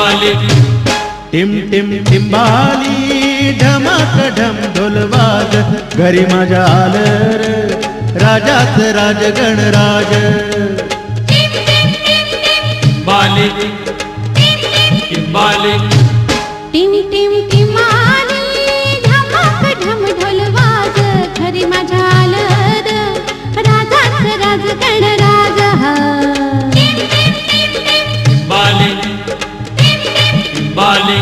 टिंबाली team team टिंबाली ढमाक ढम ढोलवाज घरी माझ्या आलं र राजाच राज गणराज टिंबाली टिंबाली टिम टिम टिमाली ढमाक ढम ढोलवाज घरी माझ्या आलं र राजाच राज गणराज टिंबाली टिंबाली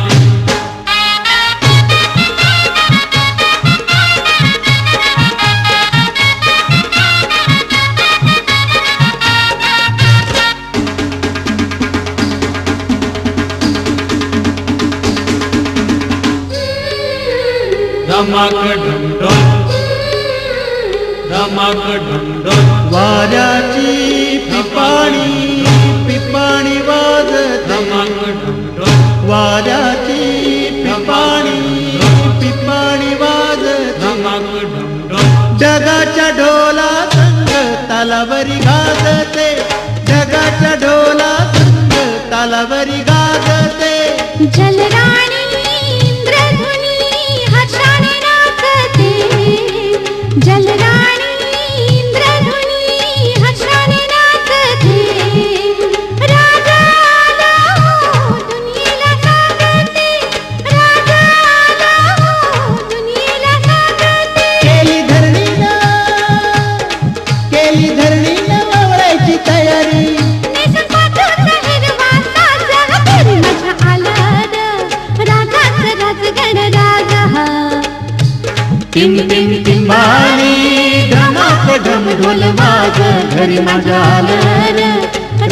धमाक ढम ढोल धमाक ढम ढोल वाऱ्याची पिपाणी पिपाणी वाज धमाक ढम ढोल वाऱ्याची पिपाणी पिपाणी वाज धमाक ढम ढोल ढगाच्या ढोला संग तालावरी गाजते ढगाच्या ढोला संग तालावरी गाजते जलराणी इंद्रधुनी हर्षाने नाचते जलराणी इंद्रधुनी हर्षाने नाचते राजा आला हो दुनियेला सांगते राजा आला हो दुनियेला सांगते केली धरणीनं वावरायची तयारी नेसून पाठवता हिरवा साज घरी माझ्या आलं र राजाच राज गणराज टिम टिम टिंबाली ढमाक ढम ढोल वाज घरी माझ्या आलं र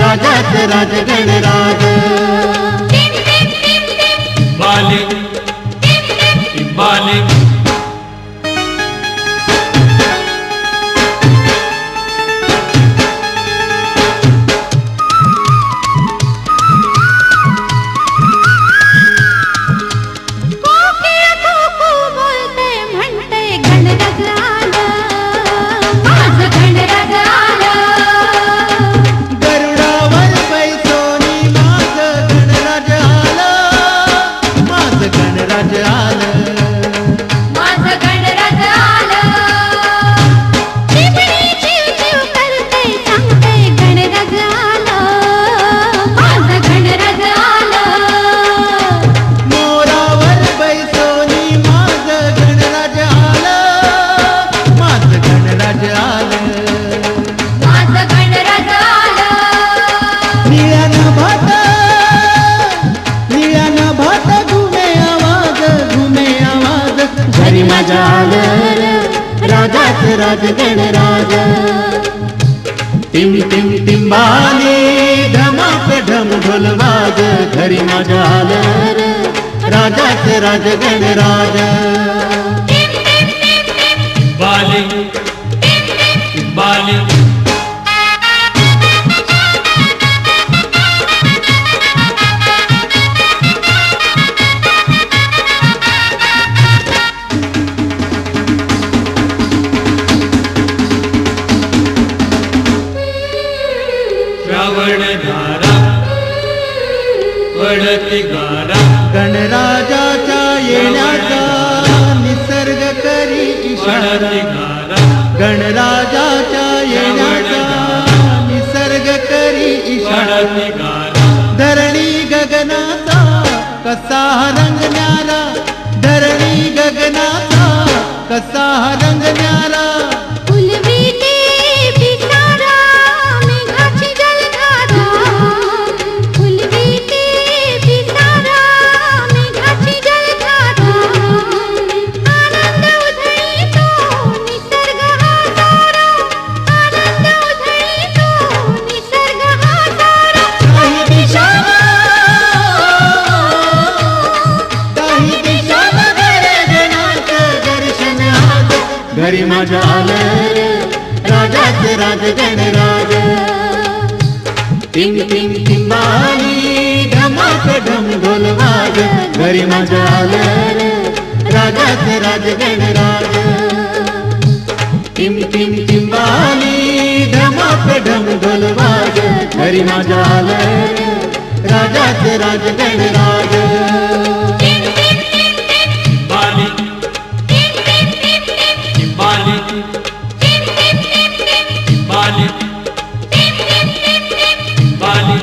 राजाच राज गणराज टिंबाली टिंबाली कोकिळ कुकू बोलते म्हणते गणराज आलं माझं गणराज आलं गरुडावर बैसोनी माझं गणराज आलं माझं गणराज आलं माझं गणराज आलं चिमणी चिव चिव करते सांगते गणराज आलं माझं गणराज आलं मोरावर बैसोनी माझं गणराज आलं माझं गणराज आलं माझं गणराज आलं निळ्यानं भात घुमे आवाज घरी माझ्या आलं र राजाच राज गणराज टिम टिम टिंबाली ढमाक ढम ढोल वाज घरी माझ्या आलं र राजाच राज गणराज टिंबाली टिंबाली श्रावण धारा पडती गारा गणराजाच्या येण्याचा निसर्ग करी इशारा पडती गारा गणराजाच्या येण्याचा निसर्ग करी इशारा पडती गारा धरणी गगनाचा कसा रंग न्यारा धरणी गगनाचा कसा रंग न्यारा फुलविते पिसारा मेघाची जलधारा फुलविते पिसारा मेघाची जलधारा आनंद उधळीतो निसर्ग हा सारा आनंद उधळीतो निसर्ग हा सारा काही दिशाला गणगणाचं दर्शन आज घरी माझ्या आलं र राजाच राज गणराज टिम टिम टिंबाली ढमाक ढम ढोल वाज घरी माझ्या आलं र राजाच राज गणराज टिम टिम टिंबाली धमाक ढम ढोल वाज घरी माझ्या आलं राजाचे राज गणराज चिंबाली चिंबाली चिंबाली चिंबाली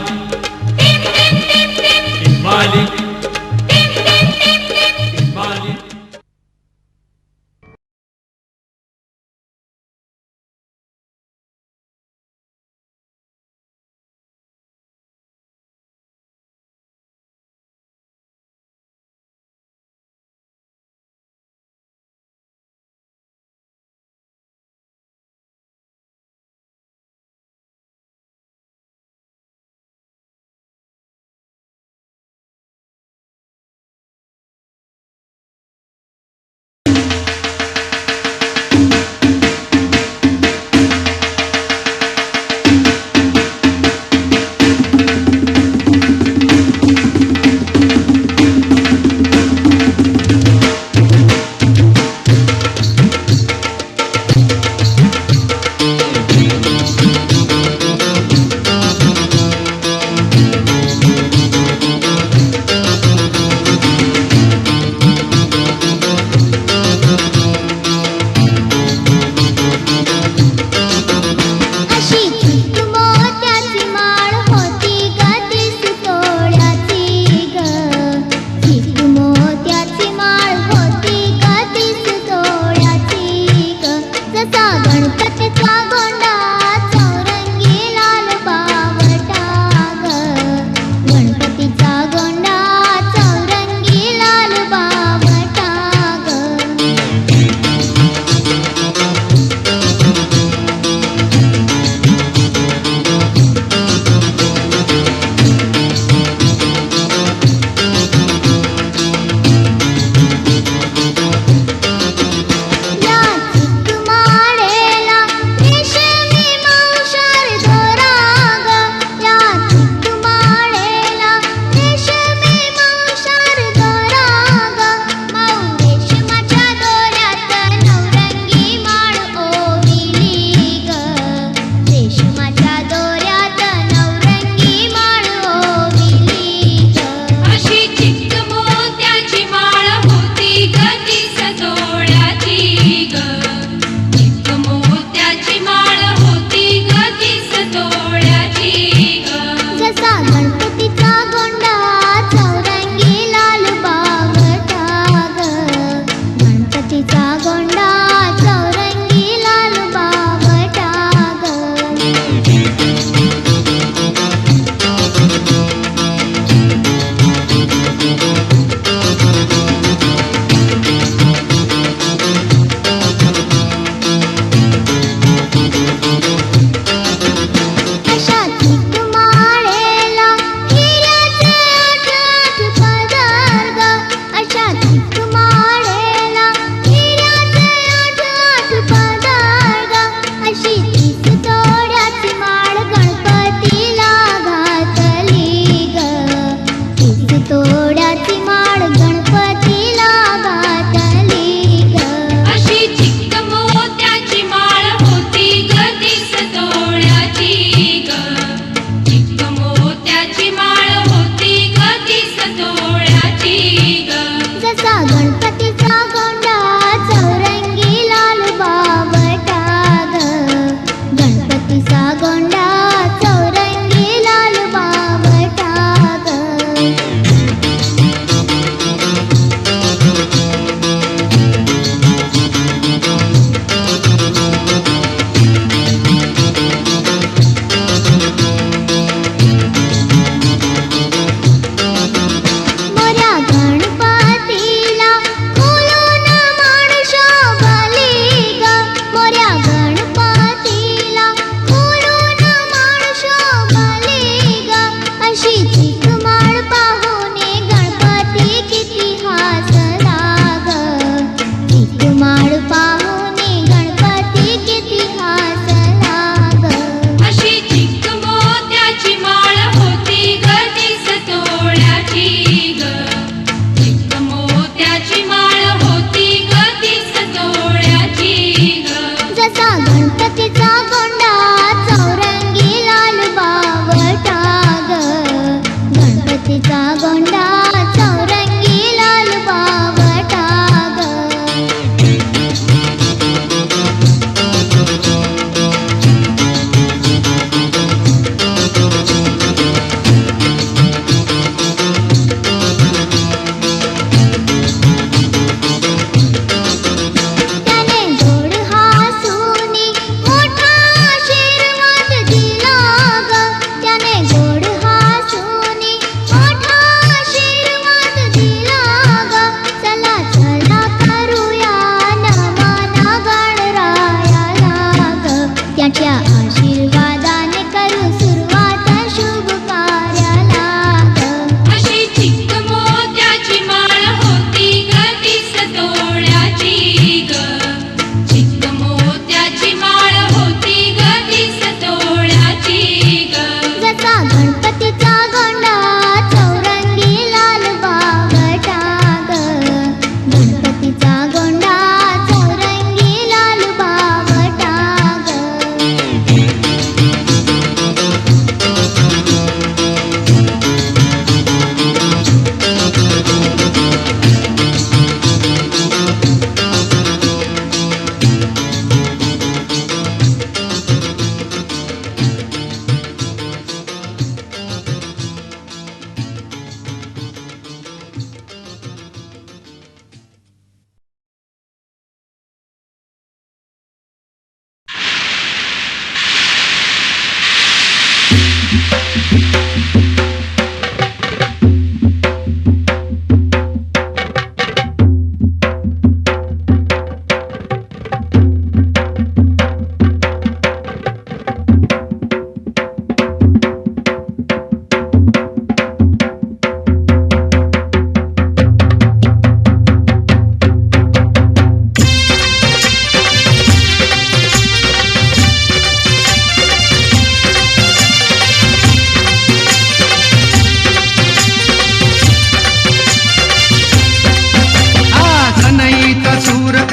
चिंबाली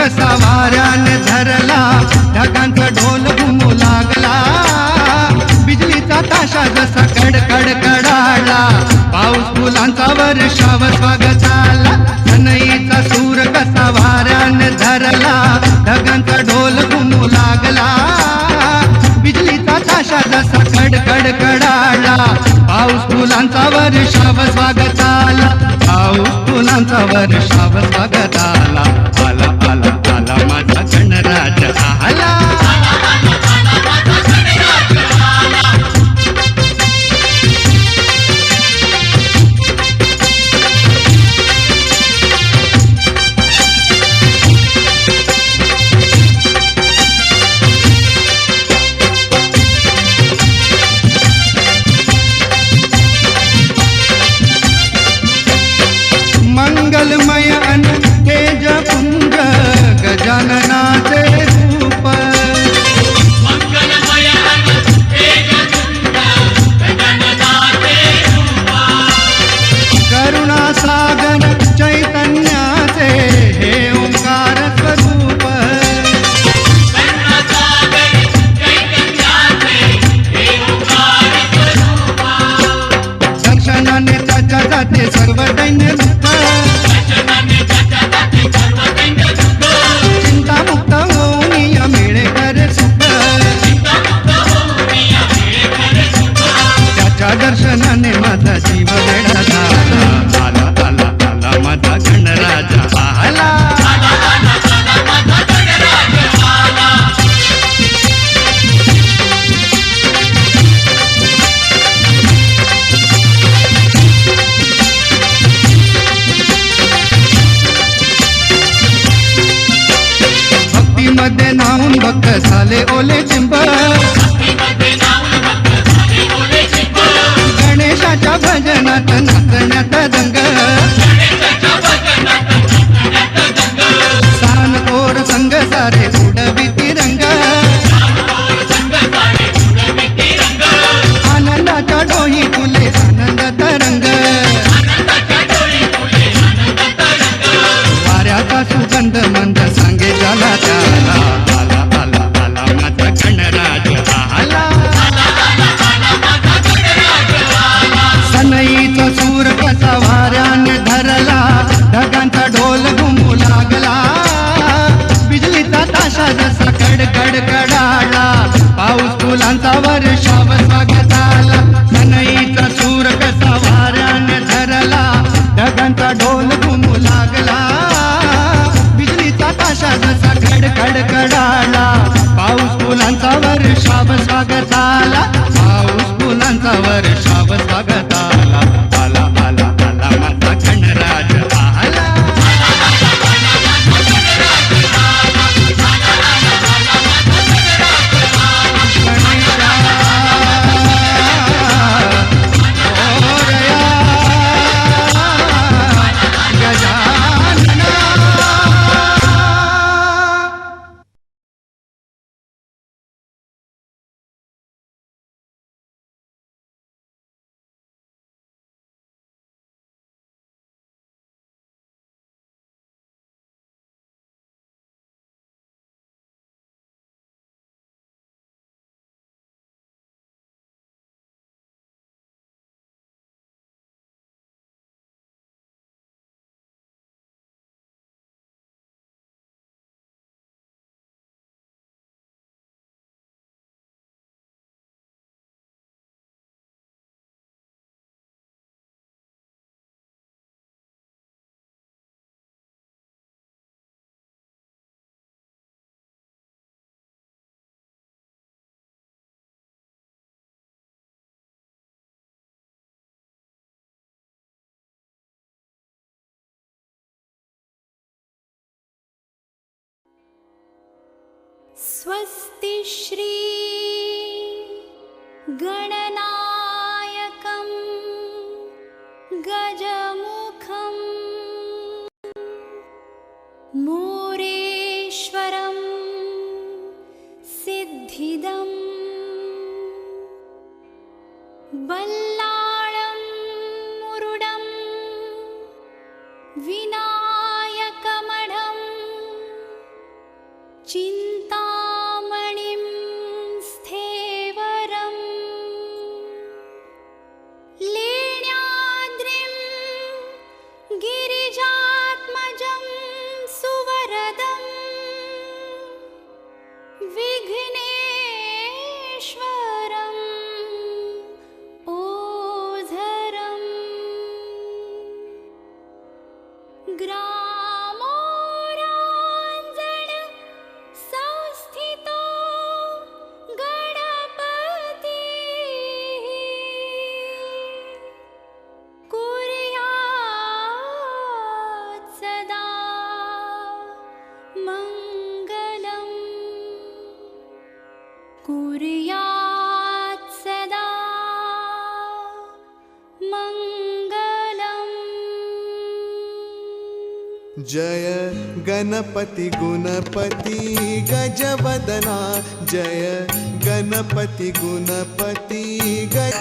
कसा वाऱ्याने धरला, ढगांचा ढोल घुमू लागला, बिजलीचा ताशा जसा कडकड कडाला, पाऊस फुलांचा वर्षाव स्वागत आला. सनईचा सूर कसा वाऱ्याने धरला, ढगांचा ढोल घुमू लागला, बिजलीचा ताशा जसा कडकड कडाला, पाऊस फुलांचा वर्षाव स्वागत आला, पाऊस फुलांचा वर्षाव स्वागत आला. आला आला आला माझा गणराज आला. मंगलमय अन तेजपुंज गजाननाचे रूप, मंगलमय तेजपुंज गजाननाचे रूप, करुणासागर चैतन्याचे हे ओंकार स्वरूप, करुणासागर चैतन्याचे हे ओंकार स्वरूप, दर्शनाने त्याच्या जाते सर्व दैन्य रूप, चिंतामुक्त होऊन या मिळे करे सुख, त्याच्या दर्शनाने माझा जीव वेडा झाला. आला आला आला माझा गणराज आला. भक्तीमध्ये नाहून भक्त झाले ओले चिंब, गणेशाच्या भजनात नाचण्यात रंग, सान कोर संग सारे उडवी तिरंग, आनंदाच्या डोही फुले आनंद तरंग, वाऱ्याचा सुगंध मंद सांगे झाला त्याला. आला आला आला माझा गणराज आला. सनईचा सूर कसा वाऱ्याने धरला, ढगांचा ढोल घुमू लागला, बिजलीचा ताशा जसा कडकड कडाला, पाऊस फुलांचा वर्षाव स्वागत आला. सनईचा सूर कसा वाऱ्याने धरला, ढगांचा ढोल घुमू लागला, बिजलीचा ताशा जसा कडकड कडाला, पाऊस फुलांचा वर्षाव स्वागत आला, पाऊस फुलांचा वर्षाव स्वागत आला. आला आला आला माझा गणराज आला. स्वस्ति श्री गणनायकं गजमुखं मोरेश्वरं सिद्धिदं बल्लाळं मुरुडं विनायकमढं चिन्तामणिं स्थेवरम् लेण्याद्रिं गिरिजात्मजं सुवरदम् विघ्नेश्वरम् ओझरम् ग्रामोराञ्जन संस्थितो गणपतिः कुर्यात् सदा मङ्गलम् कुर्यात् सदा मङ्गलम्। जय गणपति गुणपति गजवदना जय गणपति गुणपति गज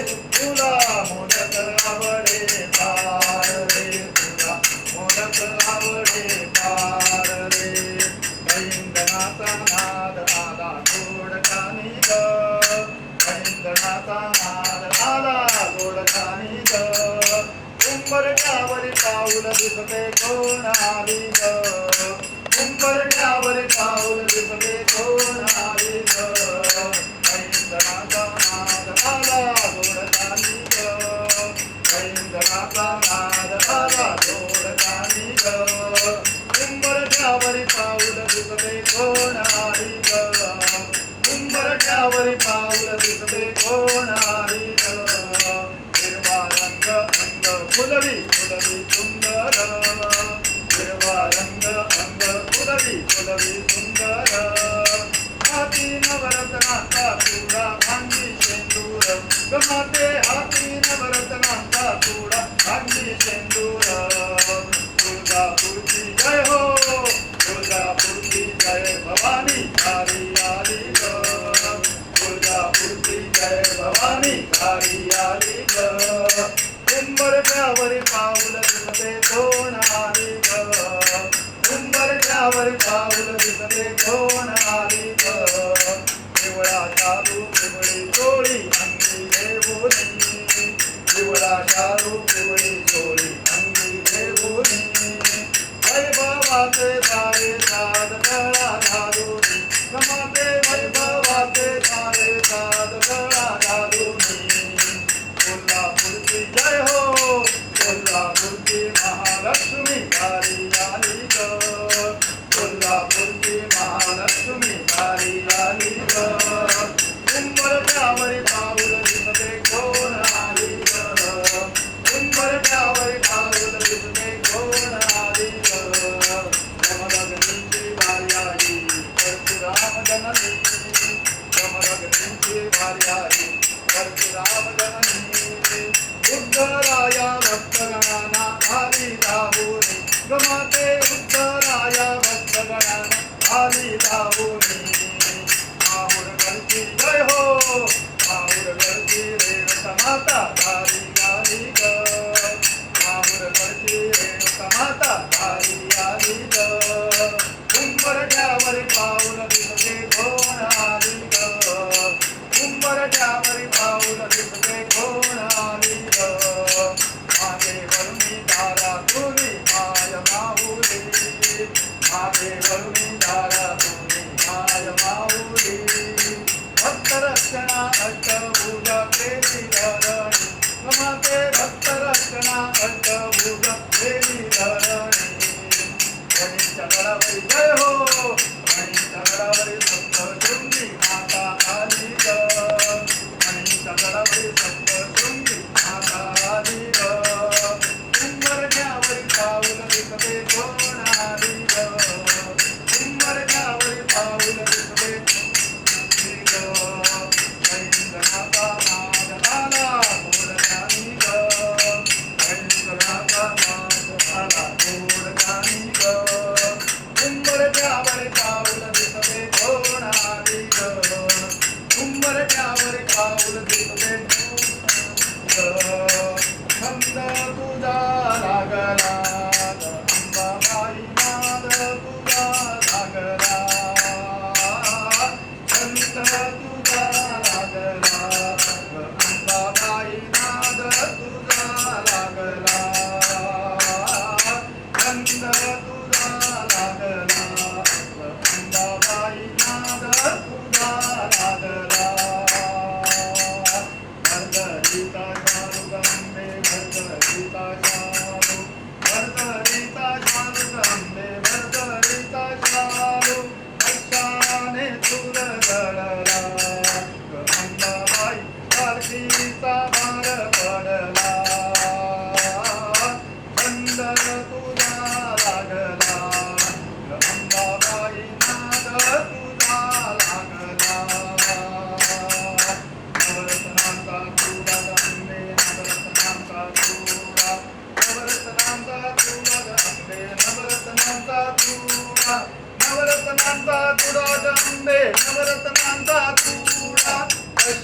तुला मोदक आवडे फार रे तुला मोदक आवडे फार रे पैंजणाचा नाद आला गोड कानी ग पैंजणाचा नाद आला गोड कानी ग उंबरठ्यावर पाऊल दिसते कोण आली ग उंबरठ्यावर पाऊल दिसते कोण आली ग पैंजणाचा नाद आला गोड कानी ग पैंजणाचा नाद आला गोड कानी ग उंबरठ्यावर पाऊल दिसते कोण आली ग उंबरठ्यावर पाऊल दिसते कोण आली ग हिरवा रंग अंग फुलवी फुलवी सुंदर हिरवा रंग अंग फुलवी फुलवी सुंदर हाती नवरत्नाचा चूडा भांगी शेंदूर गमाते हाती नवरत्नाचा चूडा भांगी शेंदूर तुळजापूरची जय हो तुळजापूरची जय भवानी घारी आली ग तुळजापूरची जय भवानी घारी आली ग उंबरठ्यावर पाऊल दिसते कोण आली ग उंबरठ्यावर पाऊल दिसते कोण आली ग पिवळा शालू पिवळी चोळी अंगी देवोनी पिवळा शालू पिवळी चोळी अंगी देवोनी वैभवाचे सारे साध गळा घालूनी गमाते वैभवाचे सारे साध गळा घालूनी कोल्हापूरची जय हो कोल्हापूरची महालक्ष्मी घारी आली ग कोल्हापूरची महालक्ष्मी घारी आली ग उंबरठ्यावर पाऊल दिसते कोण आली ग उंबरठ्यावर पाऊल दिसते कोण आली ग रमलग्नीची वारी आली परशुराम जननी रमलग्नीची वारी आली परशुराम जननी उद्धराया भक्तगणांना आली धावूनी गमाते उद्धराया भक्तगणांना आली धावूनी माहुरगडची जय हो माहुरगडची रेणुका माता धारी आली ग माहुरगडची रेणुका माता धारी आली ग उंबरठ्यावर पाऊल दिसते कोण आली ग उंबरठ्यावर पाऊल दिसते कोण आली ग मागे वरुणी धारा तुनी माय माऊली मागे वरुणी धारा तुनी माय माऊली भक्तरक्षणा अष्टभुजा प्रेमी धरणी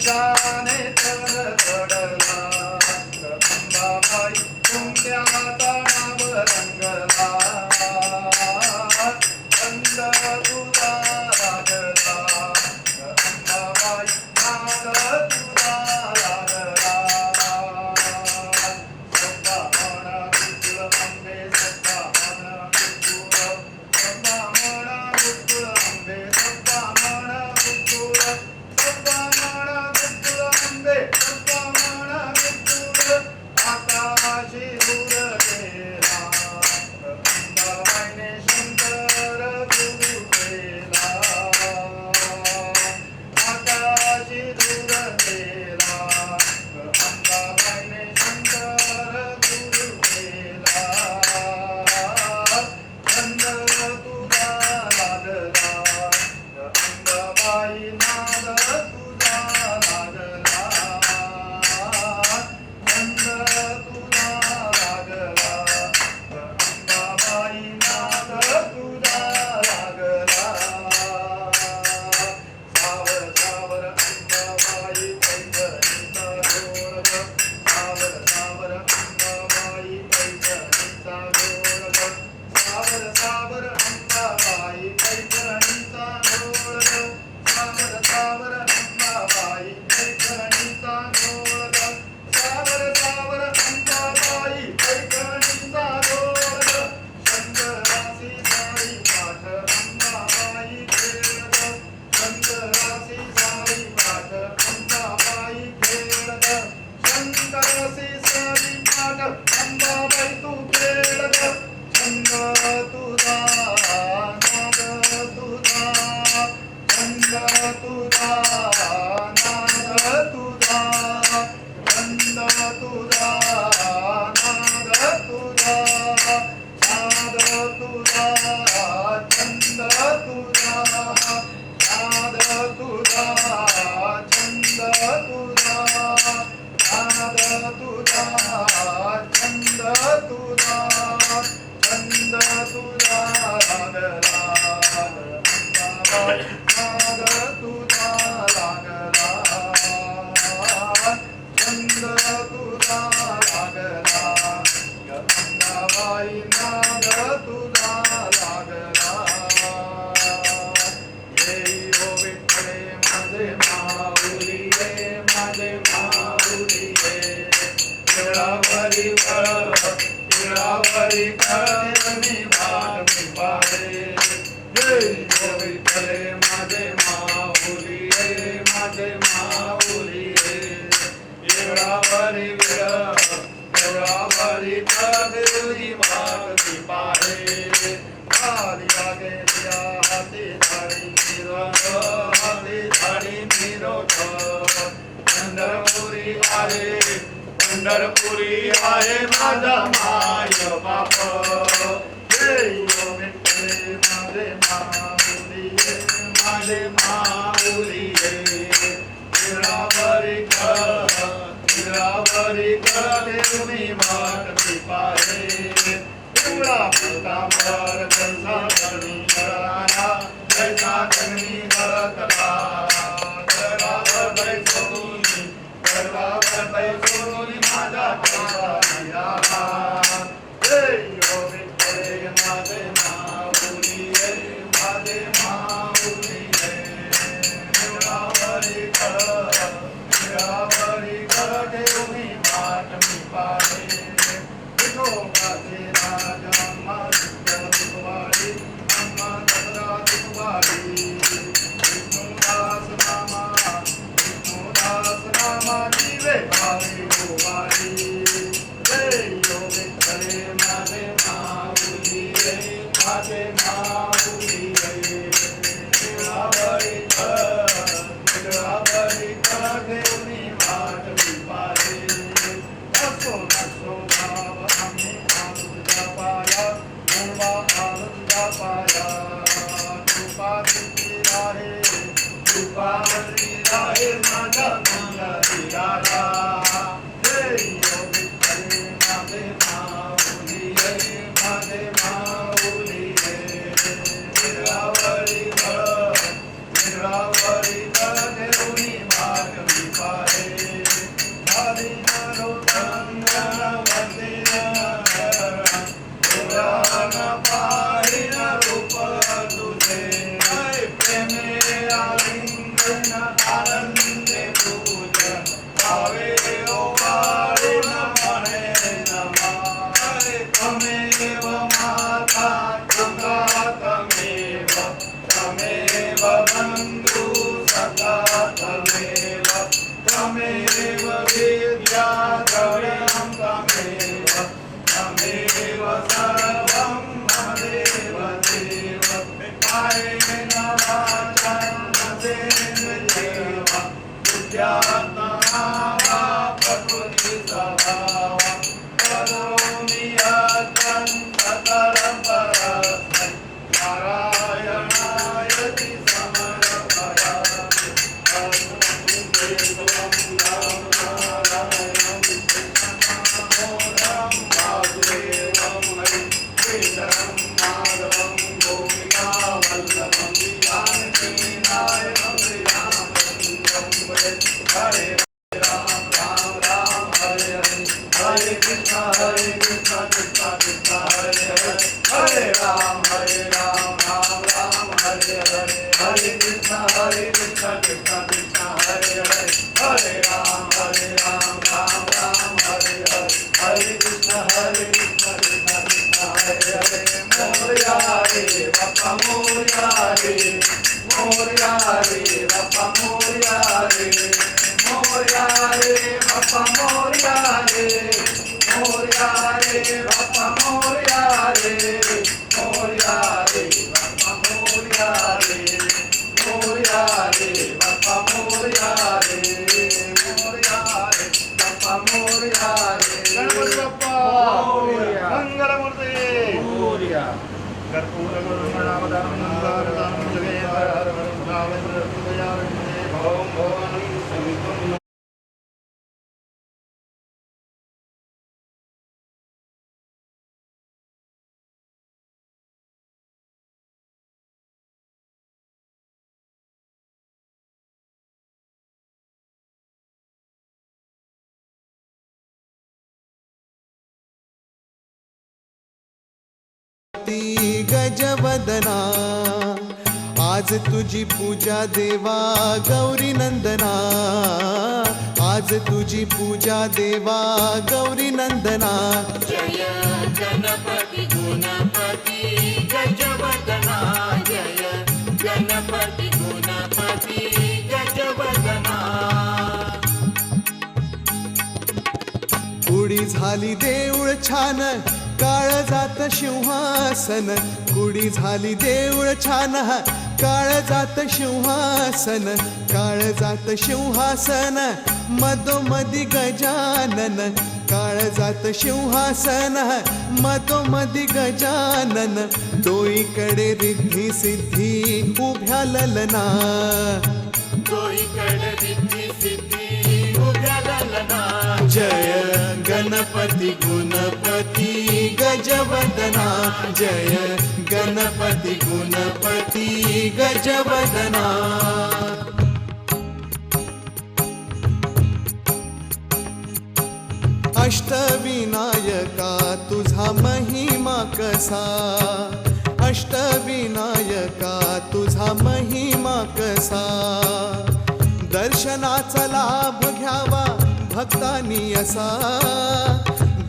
ईशाने तर चढला अंबाबाई तुमच्या नाव रंगला छंद तुझा लागला अंबाबाई नाद तुझा लागला सप्पा म्हणा विठुळ अंबे सप्पा म्हणा विठुळ सप्पा म्हणा विठुळ अंबे सप्पा म्हणा विठुळ सप्पा म्हणा विठुळ अंबे सप्पा म्हणा विठुळ आकाशी दूर गेला अंबाबाईने शंकर गुरु केला आकाशी दूर गेला अंबाबाईने शंकर गुरु केला छंद तुझा लागला अंबाबाई नाद तुझा लागला छंद तुझा लागला अंबाबाई नाद तुझा लागला सावर सावर अंबाबाई पैठणीचा गोड सावर सावर अंबाबाई पैठणीचा गोड सावर सावर अंबाबाई पैठणीचा गोड सावर सावर अंबाबाई पैठणीचा गोड सावर सावर अंबाबाई पैठणीचा गोड शंकरासी सारी पाठ अंबाबाई खेळत शंकरासी सारी पाठ अंबाबाई खेळत शंकरासी सारी पाठ अंबाबाई तू खेळत छंद तुझा नाद तुझा छंद तुझा नाद तुझा छंद तुझा नाद तुझा नाद तुझा छंद तुझा नाद तुझा छंद तुझा नाद तुझा छंद तुझा छंद तुझा लागला नाद तुझा लागला छंद तुझा लागला अंबाबाई नाद तुझा लागला येई ओ विठ्ठले माझे माऊली ये माझे माऊली ये तिळावरी तिळावरी मी वाट मी पाहे येई ओ विठ्ठले माझे माऊली ये माझे माऊली ये तिळावरी तिळावरी कधी वाट मी पाहे आली आगे दिया हाती धाडी मिरवत हाती धाडी मिरवत पंढरपुरी आहे माझा माय बाप जय विठ्ठले माझे माऊली माझे माऊली तिळावरी देवनी वाट मी पाहे पिवळा पितांबर जैसा धरणी घराला जैसा धरणी घरतला घरावर बैसोनी माझा निराला जय हो विठ्ठले माझे माऊली माझे माऊली तिळावरी देवनी वाट मी पाहे विठोबाचे राज अम्मा दुखवाडी अम्मा दसरा दुखवाडी विष्णुदास नामा जीवे भावी गोवाडी जय हो विठ्ठले माझे माऊली माझे माऊली तिळावरी देवनी वाट मी पाहे असो नसो भाव आम्ही आनंदा पाया मूळवा आनंदा पाया कृपावती राहे माझा मंगली राजा जय हो विठ्ठले माझे माऊली माझे माऊली तिळावरी देवनी वाट मी तमेव विद्या द्रव्यं तमेव तमेव सर्वं मदेव देव कायेन वाचा मनसेन्द्रियेण बुद्ध्यात्मना वा प्रकृतिस्वभावं करोमि यत्तं सकलं परस्मै नारायणायति समर्पयामि गजवदना आज तुझी पूजा देवा गौरी नंदना आज तुझी पूजा देवा गौरी नंदना जय गणपति गुणपति गजवदना जय गणपति गुणपति गजवदना कुडी झाली देऊळ छान काळजात सिंहासन कुडी झाली देऊळ छान काळजात सिंहासन काळजात सिंहासन मधोमधी गजानन काळजात सिंहासन मधोमधी गजानन डोईकडे रिद्धी सिद्धी उभ्या ललना डोईकडे रिद्धी सिद्धी उभ्या ललना जय गणपती गुणपती गजवदना जय गणपती गुणपती गजवदना अष्टविनायका तुझा महिमा कसा अष्टविनायका तुझा महिमा कसा दर्शनाचा लाभ घ्यावा भक्तांनी असा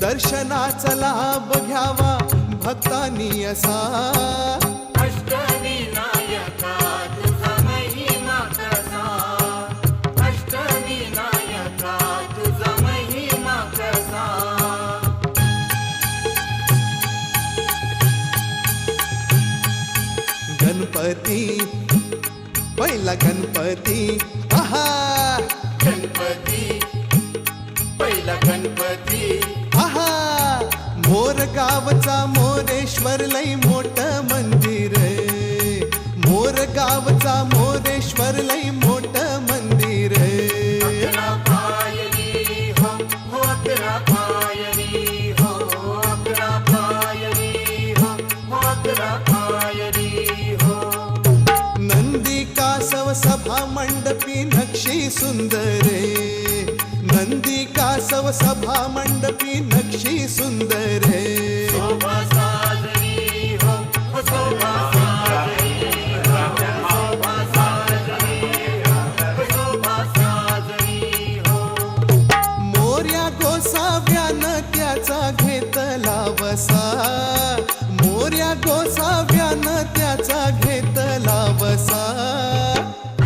दर्शनाचा लाभ घ्यावा भक्तांनी असा अष्टविनायका तुझा महिमा कसा अष्टविनायका तुझा महिमा कसा गणपती पहिला गणपती आहा गणपती पहिला गणपती आहा मोर गावचा मोरेश्वर लई मोठं मंदिर मोर गावचा मोरेश्वर लई मोठं मंदिर अकरा पायरी हो हो अकरा पायरी हो अकरा पायरी हो हो अकरा पायरी हो नंदी कासव सभा मंडपी नक्षी सुंदरे नंदी कासव सभा मंडपी नक्षी सुंदरे शोभा साजरी हो हो शोभा साजरी हो शोभा साजरी हो शोभा साजरी हो मोर्या गोसाव्यानं त्याचा घेतला वसा मोर्या गोसाव्यानं त्याचा घेतला वसा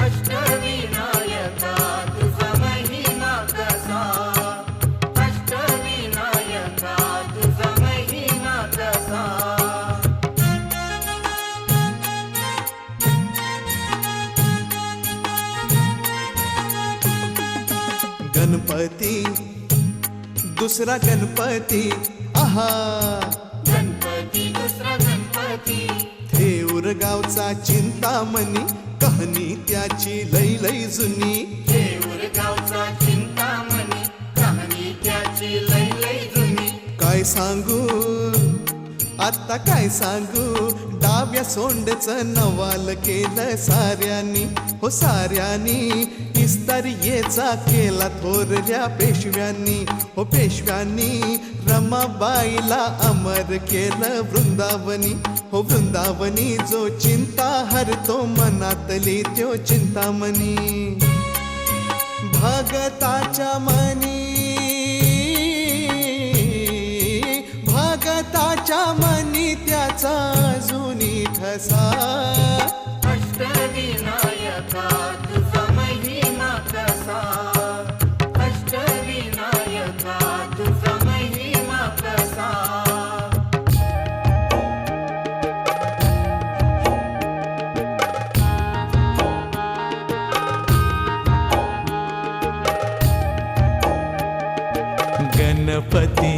अष्टविनायका तुझा महिमा गणपती दुसरा गणपती आहा गणपती दुसरा गणपती थेऊर गावचा चिंतामणी कहाणी त्याची लई लई जुनी देऊर गावचा चिंतामणी कहाणी त्याची लई लई जुनी काय सांगू आता काय सांगू डाव्या सोंडचं नवाल केलं साऱ्यांनी हो साऱ्यांनी इस्तारियेचा केला थोरल्या पेशव्यांनी हो पेशव्यांनी रमाबाईला अमर केलं वृंदावनी हो वृंदावनी जो चिंता हरतो मनातली त्यो चिंतामणी भगताच्या मनी भगताच्या मनी त्याचा अजूनी ठसा अष्टविनायका तुझा महिमा कसा अष्टविनायका तुझा महिमा कसा गणपती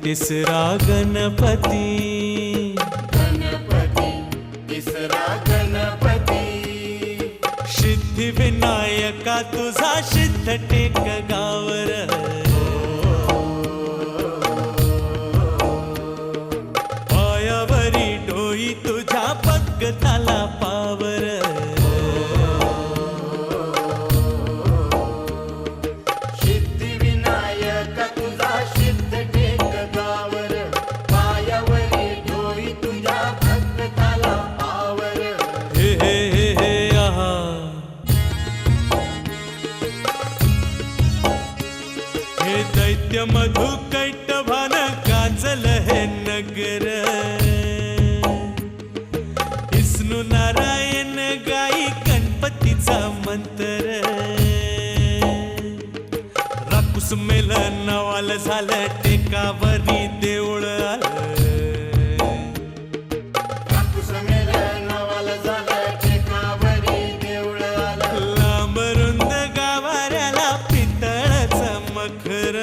तिसरा गणपती गणपती तिसरा गणपती सिद्धिविनायका तुझा सिद्ध टेक गावर पायावरी डोई तुझ्या भक्ताला पावर सिद्धिविनायका तुझा सिद्ध टेक गावर पायावरी डोई तुझ्या भक्ताला पावर हे हे हे हे आहा हे दैत्य मधु कैटभान गाजल हे नगर विष्णू नारायण गाई गणपतीचा मंत्र राकुस मेल नवाल झालं टेकावरी देऊळ आलं कापूस मेल नवाल झालं टेकावरी देऊळ आलं लांबरुंद गाभाऱ्याला पितळाचं मखर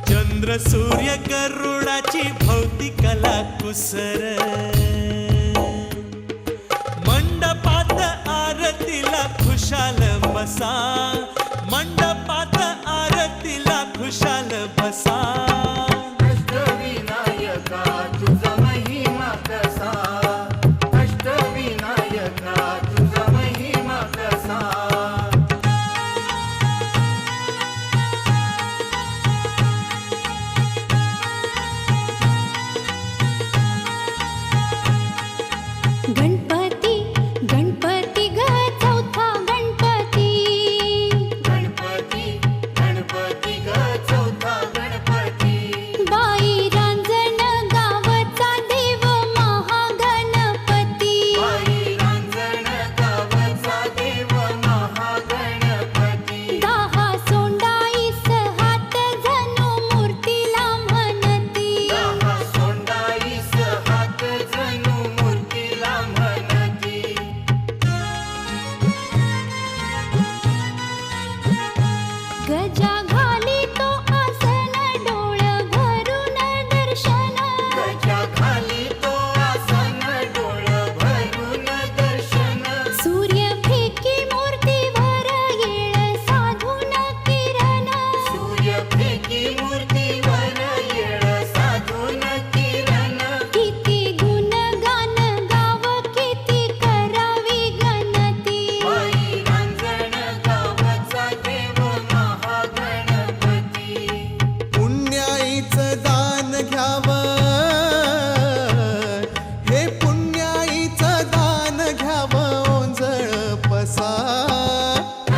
चंद्र सूर्य गरुडाची भौतिकला कुसर मंडपात आरतीला खुशाल बसा मंडपात आरतीला खुशाल बसा अष्टविनायका तुझा महिमा कसा अष्टविनायका तुझा महिमा कसा गणपती गणपती ग चौथा गणपती गणपती गणपती ग चौथा गणपती बाई रांजण गावचा देव महागणपती बाई रांजण गावचा देव महागणपती 10 सोंडाईस हात जणू मूर्तीला म्हणती 10 सोंडाईस हात जणू मूर्तीला म्हणती गजा घाली तो आसन डोळ भरून दर्शन गजा खाली तो आसन डोळ भरून दर्शन सूर्य फेकी मूर्तीवर येळ साधून किरण सूर्य फेकी मूर्तीवर येळ साधून किरण किती गुणगान गाव किती करावी गणती बाई रांजण गावचा देव महागणपती पुण्याईचं दान घ्यावं हे पुण्याईचं दान घ्यावं ओंजळ पसा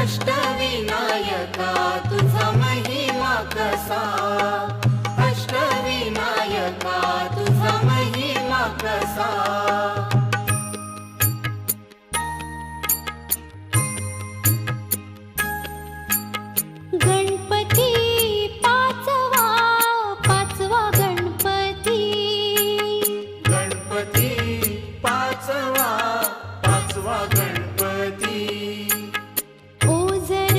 अष्टविनायका तुझा महिमा कसा अष्टविनायका तुझा महिमा कसा गणपती पाचवा पाचवा गणपती गणपती पाचवा पाचवा गणपती ओझर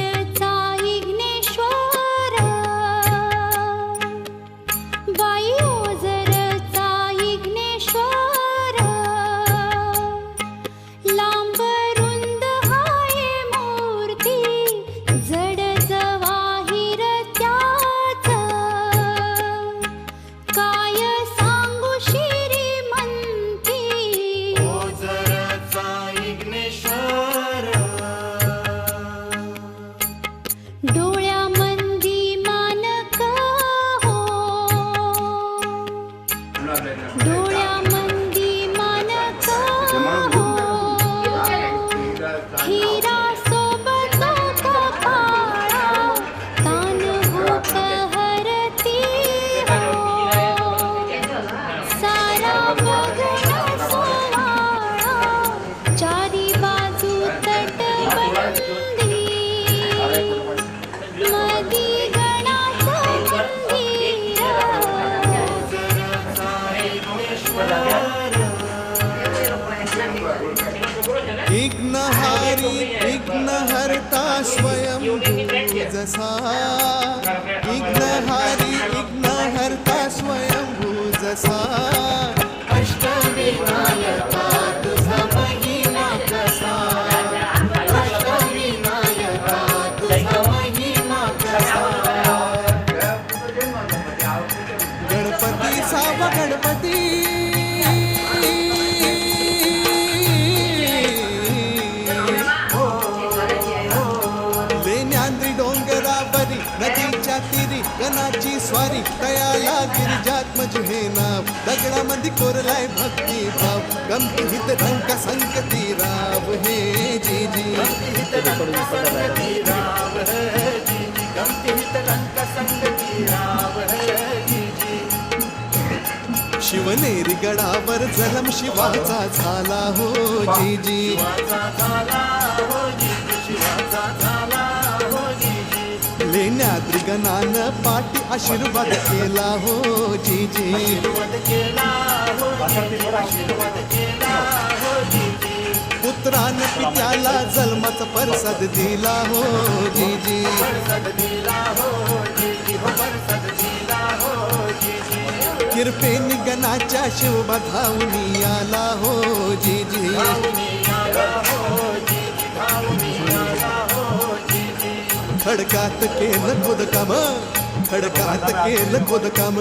विघ्नहर्ता स्वयंभू जसा विघ्नहारी विघ्नहर्ता स्वयंभू जसा अष्टविनायका तुझा महिमा कसा अष्टविनायका तुझा महिमा कसा गणपती सावा गणपती लेण्यांद्री डोंगरावरी नदीच्या तीरी गणाची स्वारी कयाला गिरिजात्मज हे नाव दगडामध्ये कोरलाय भक्ती भाव गमतीत रंग संकती राव हे जी जी गमतीत रंग संगती राव है जी जी गमतीत रंग संगती राव है जी जी शिवनेरी गडावर जलम शिवाचा झाला हो जी जी शिवाचा झाला हो जी जी शिवाचा झाला हो जी जी लेण्याद्री गणानं पाठी आशीर्वाद केला हो जी जी आशीर्वाद केला हो जी जी आशीर्वाद केला हो जी जी पुत्रान पित्याला जन्माचा परसाद दिला हो जी जी बरसद दिला हो जी जी हो बरसद दिला हो जी जी कृपेनी गणाच्या शिवबा धावून आला हो जी जी धावूनी आला हो जी जी धावूनी आला हो जी जी खडकात केलं खोदकाम खडकात केलं खोदकाम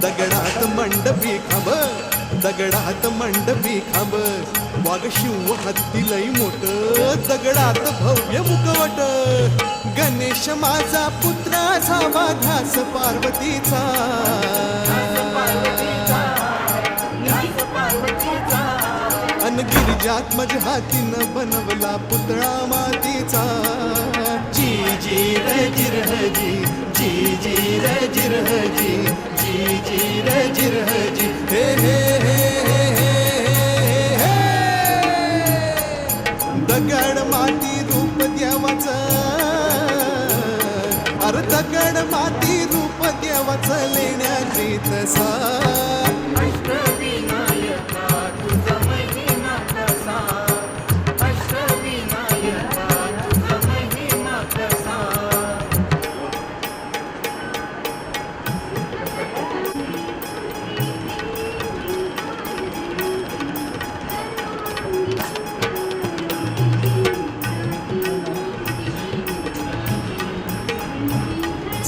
दगडात मंडपी खांब दगडात मंडपी खांब वाघ शिव हत्ती लई मोठ दगडात भव्य मुखवट गणेश माझा पुत्राचा माघास पार्वतीचा अन गिरिजात्मज हातीनं बनवला पुतळा मातीचा जी जी रे जिरहजी जी जी रे जिरहजी जी जी रे जिरहजी हे हे हे हे हे दगड माती रूप देवाचं अरे दगड माती रूप देवाचं लेण्याची तसा अष्टविनायका तुझा महिमा कसा अष्टविनायका तुझा महिमा कसा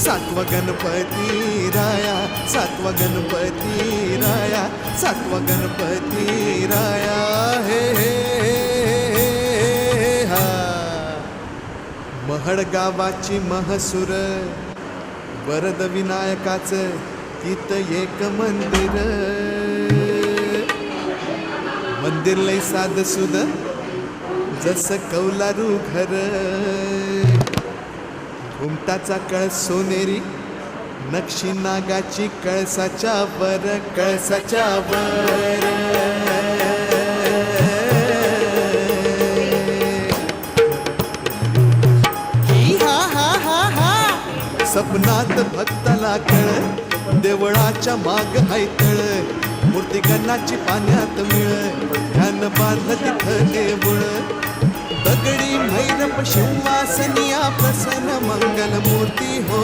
सातवा गणपती राया सातवा गणपती राया सातवा गणपती राया हे हे हा महड गावाची महसूर वरद विनायकाचं तिथं एक मंदिर मंदिर लय साध सुद जसं कौलारू घर घुमटाचा कळस सोनेरी नक्षी नागाची कळसाच्या वर कळसाच्या वर ही हा हा हा हा सपनात भक्ताला कळ देवळाच्या माग हायतळ मूर्ती गणाची पाण्यात मिळ ध्यान बांधलं तिथं देवळ दगडी भैरव शिवासनिया प्रसन्न मंगल मूर्ती हो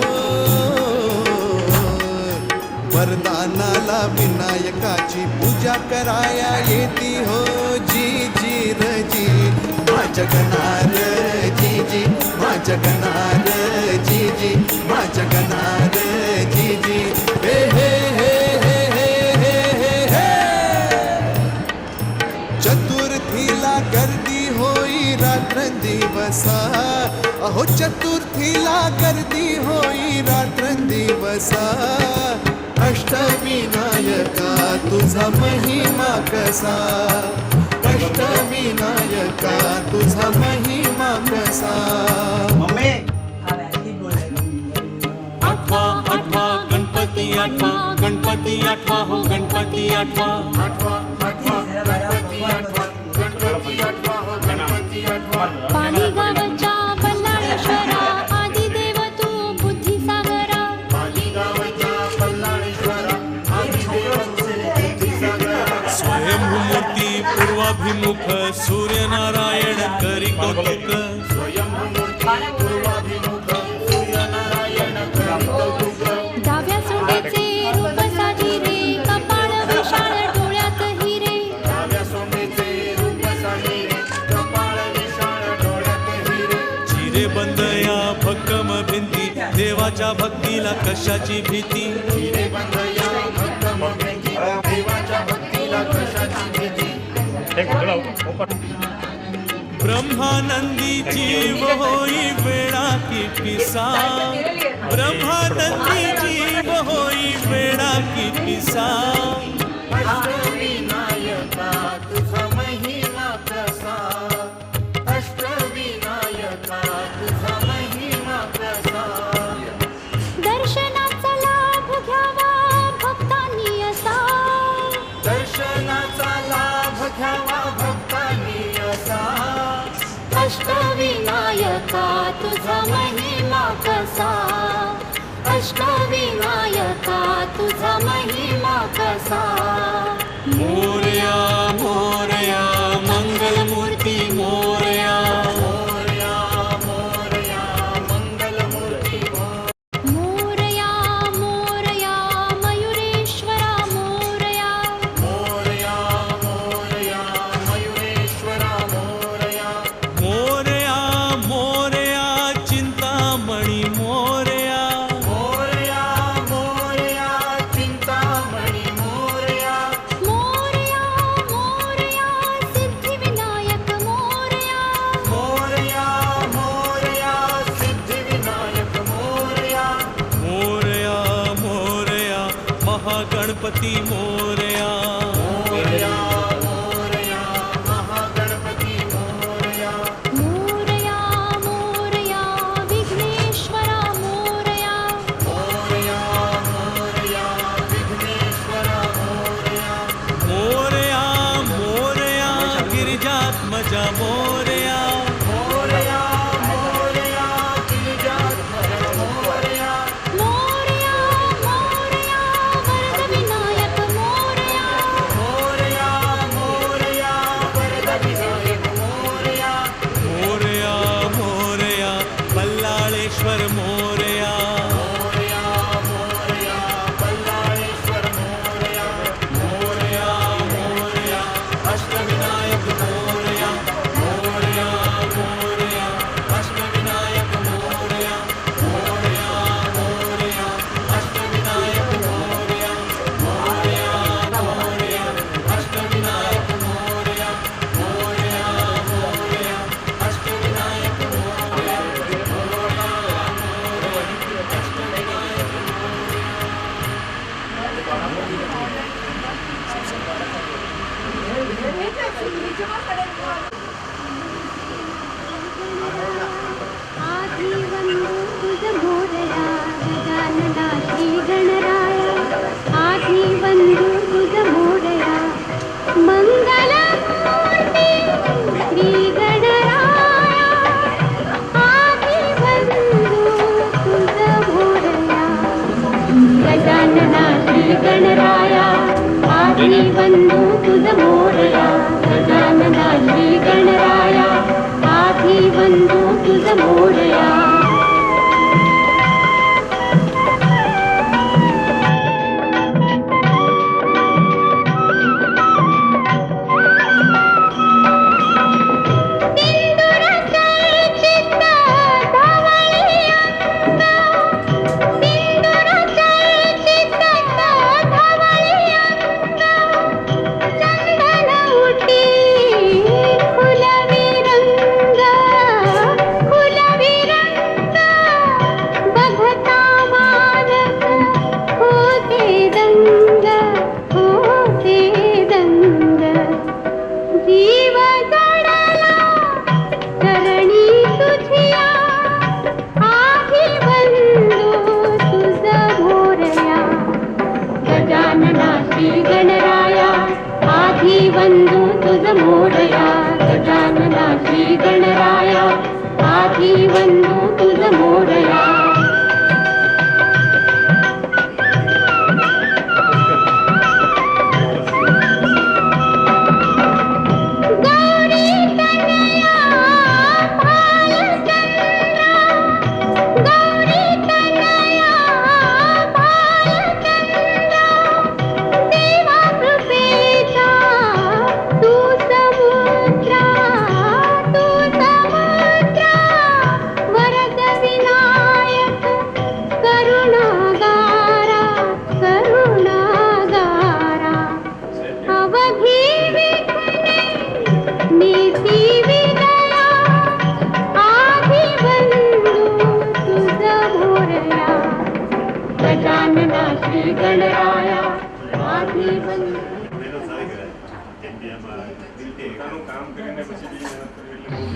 वरदानाला विनायकाची पूजा कराया येती हो जी जी रजी माझ्या गणार जी जी माझ्या गणार जी जी माझ्या गणार जी जी हे हे हे हे हे हे हे चतुर्थीला गर्दी होई रात्रंदिवसा अहो चतुर्थीला गर्दी होई रात्रंदिवसा अष्टविनायका तुझा महिमा कसा अष्टविनायका तुझा महिमा कसा आठवा आठवा गणपती आठवा गणपती आठवा हो गणपती आठवा आठवा आठवा गणपती आठवा गणपती आठवा हो गणपती आठवा पाणी गावच्या बल्लाळेश्वरा आदिदेव तू बुद्धी सागरा पाली गावच्या कल्याणेश्वरा आदिदेव स्वयंभूमूर्ती पूर्वाभिमुख सूर्यनारायण करी कौतुक स्वयंभूमूर्ती पूर्वाभिमुखं सूर्यनारायण कौतुकं डाव्या सोंडेचे रूप साजिरे कपाळ विशाळ डोळ्यात हिरे डाव्या सोंडेचे रूप साजिरे कपाळ विशाळ डोळ्यात हिरे चिरे बंद या भक्कम भिंती देवाच्या भक्तीला कशाची भीती हिरे बंद या भक्कम भिंती देवाच्या भक्तीला कशाची भीती ब्रह्मानंदी जीव होई वेळा की पिसा ब्रह्मानंदी जीव होई वेळा की पिसा अष्टविनायका तुझा महिमा कसा अष्टविनायका तुझा महिमा कसा दर्शनाचा लाभ घ्यावा भक्तांनी असा दर्शनाचा लाभ घ्यावा भक्तांनी असा अष्टविनायका तुझा महिमा कसा अष्टविनायका तुझा महिमा कसा मोरया मोरया मंगलमूर्ती मोरया मोरया मोरया मंगलमूर्ती मोरया मोरया मयुरेश्वरा मोरया मोरया मोरया मयुरेश्वरा मोरया मोरया मोरया चिंतामणी मोरया मोरया मोरया चिंतामणी मोरया मोरया मोरया सिद्धिविनायक मोरया मोरया मोरया सिद्धिविनायक मोरया मोरया मोरया महागणपती मोरया मोरया मोरया महागणपती मोरया मोरया मोरया विघ्नेश्वरा मोरया मोरया मोरया विघ्नेश्वरा मोरया मोरया मोरया गिरिजात्मजा मोरया मोरया मोरया गिरिजात्मज मोरया मोरया मोरया वरदविनायक मोरया मोरया मोरया वरदविनायक मोरया मोरया मोरया बल्लाळेश्वर मोरया मोरया मोरया बल्लाळेश्वर मोरया मोरया मोरया अष्टविनायक मोरया मोरया मोरया अष्टविनायक मोरया मोरया मोरया अष्टविनायक मोरया मोरया मोरया अष्टविनायक मोरया मोरया मोरया अष्टविनायक मोरया आधी वंदू तुझ मोरया गजानना श्री गणराया आधी वंदू तुझ मोरया मंगलमूर्ती श्री गणराया आधी वंदू तुझ मोरया गजानना श्री गणराया आधी वंदू तुझ मोरया गजानना श्री गणराया आधी वंदू तुझ मोरया श्री गणराया आधी बंद કામ કરીને પછી